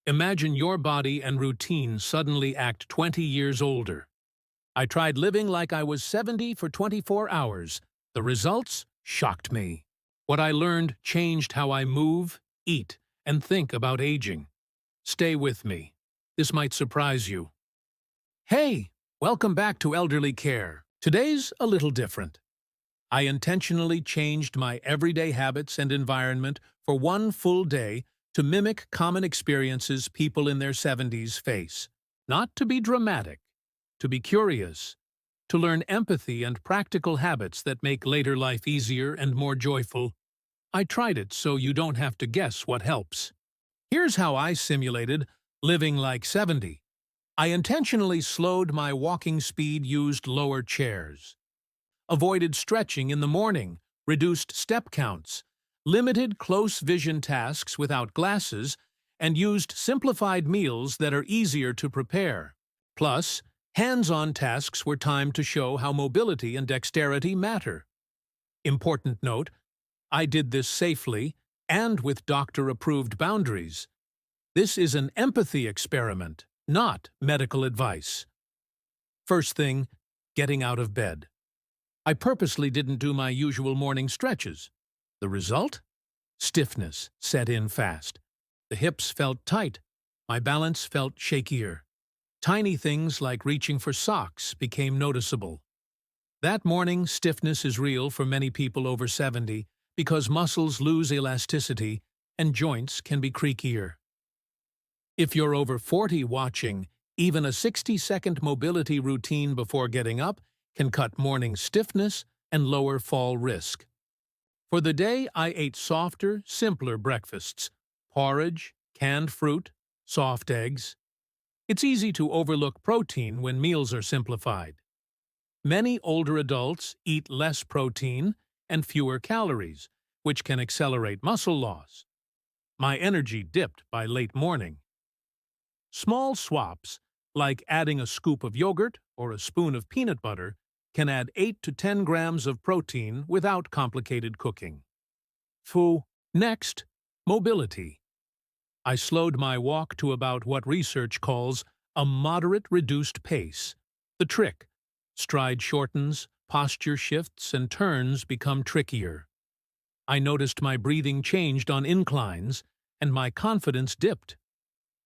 Imagine your body and routine suddenly act 20 years older. I tried living like I was 70 for 24 hours. The results shocked me. What I learned changed how I move, eat, and think about aging. Stay with me. This might surprise you. Hey, welcome back to Elderly Care. Today's a little different. I intentionally changed my everyday habits and environment for one full day to mimic common experiences people in their 70s face. Not to be dramatic, to be curious, to learn empathy and practical habits that make later life easier and more joyful. I tried it so you don't have to guess what helps. Here's how I simulated living like 70. I intentionally slowed my walking speed, used lower chairs, avoided stretching in the morning, reduced step counts, limited close vision tasks without glasses, and used simplified meals that are easier to prepare. Plus, hands-on tasks were timed to show how mobility and dexterity matter. Important note, I did this safely and with doctor-approved boundaries. This is an empathy experiment, not medical advice. First thing, getting out of bed. I purposely didn't do my usual morning stretches. The result? Stiffness set in fast. The hips felt tight. My balance felt shakier. Tiny things like reaching for socks became noticeable. That morning, stiffness is real for many people over 70 because muscles lose elasticity and joints can be creakier. If you're over 40 watching, even a 60-second mobility routine before getting up can cut morning stiffness and lower fall risk. For the day, I ate softer, simpler breakfasts: porridge, canned fruit, soft eggs. It's easy to overlook protein when meals are simplified. Many older adults eat less protein and fewer calories, which can accelerate muscle loss. My energy dipped by late morning. Small swaps, like adding a scoop of yogurt or a spoon of peanut butter, can add 8 to 10 grams of protein without complicated cooking. Next, mobility. I slowed my walk to about what research calls a moderate reduced pace. The trick: stride shortens, posture shifts, and turns become trickier. I noticed my breathing changed on inclines, and my confidence dipped.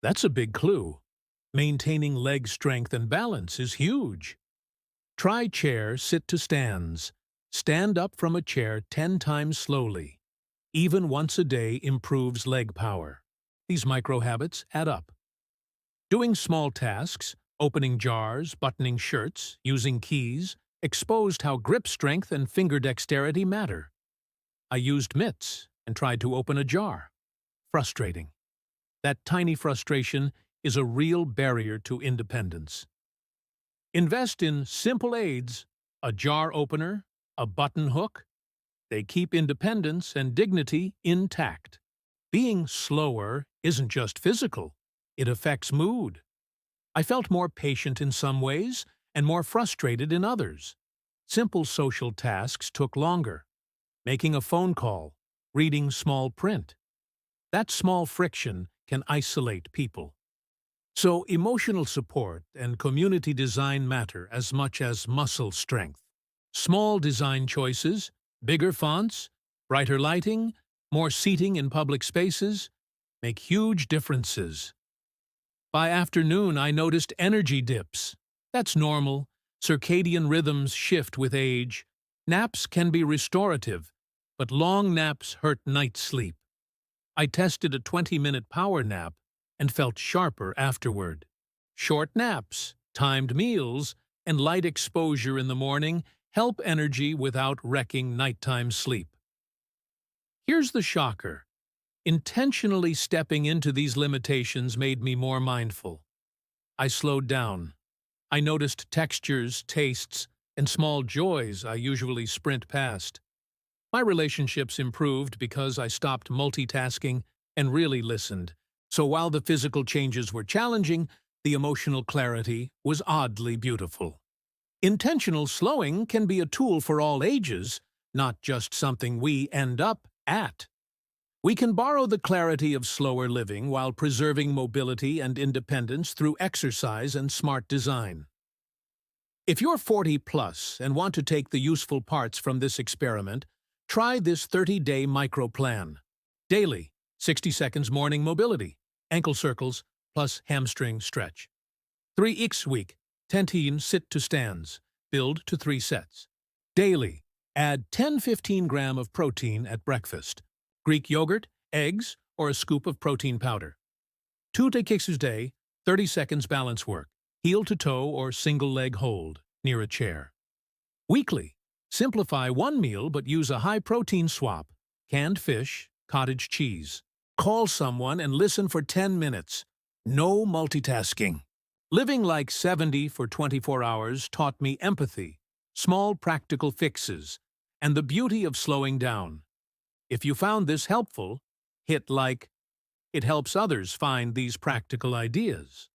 That's a big clue. Maintaining leg strength and balance is huge. Try chair sit to stands. Stand up from a chair 10 times slowly. Even once a day improves leg power. These micro habits add up. Doing small tasks, opening jars, buttoning shirts, using keys, exposed how grip strength and finger dexterity matter. I used mitts and tried to open a jar. Frustrating. That tiny frustration is a real barrier to independence. Invest in simple aids: a jar opener, a button hook. They keep independence and dignity intact. Being slower isn't just physical, it affects mood. I felt more patient in some ways and more frustrated in others. Simple social tasks took longer. Making a phone call, reading small print. That small friction can isolate people. So emotional support and community design matter as much as muscle strength. Small design choices, bigger fonts, brighter lighting, more seating in public spaces, make huge differences. By afternoon, I noticed energy dips. That's normal. Circadian rhythms shift with age. Naps can be restorative, but long naps hurt night sleep. I tested a 20-minute power nap and felt sharper afterward. Short naps, timed meals, and light exposure in the morning help energy without wrecking nighttime sleep. Here's the shocker. Intentionally stepping into these limitations made me more mindful. I slowed down. I noticed textures, tastes, and small joys I usually sprint past. My relationships improved because I stopped multitasking and really listened. So while the physical changes were challenging, the emotional clarity was oddly beautiful. Intentional slowing can be a tool for all ages, not just something we end up at. We can borrow the clarity of slower living while preserving mobility and independence through exercise and smart design. If you're 40 plus and want to take the useful parts from this experiment, try this 30-day micro plan. Daily, 60 seconds morning mobility, ankle circles, plus hamstring stretch. 3x week, 10 sit to stands, build to 3 sets. Daily, add 10-15 gram of protein at breakfast. Greek yogurt, eggs, or a scoop of protein powder. 2 tekixus day, 30 seconds balance work, heel to toe or single leg hold, near a chair. Weekly, simplify one meal but use a high-protein swap, canned fish, cottage cheese. Call someone and listen for 10 minutes. No multitasking. Living like 70 for 24 hours taught me empathy, small practical fixes, and the beauty of slowing down. If you found this helpful, hit like. It helps others find these practical ideas.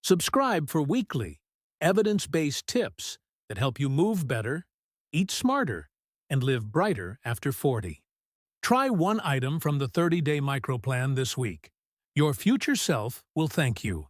Subscribe for weekly, evidence-based tips that help you move better, eat smarter, and live brighter after 40. Try one item from the 30-day microplan this week. Your future self will thank you.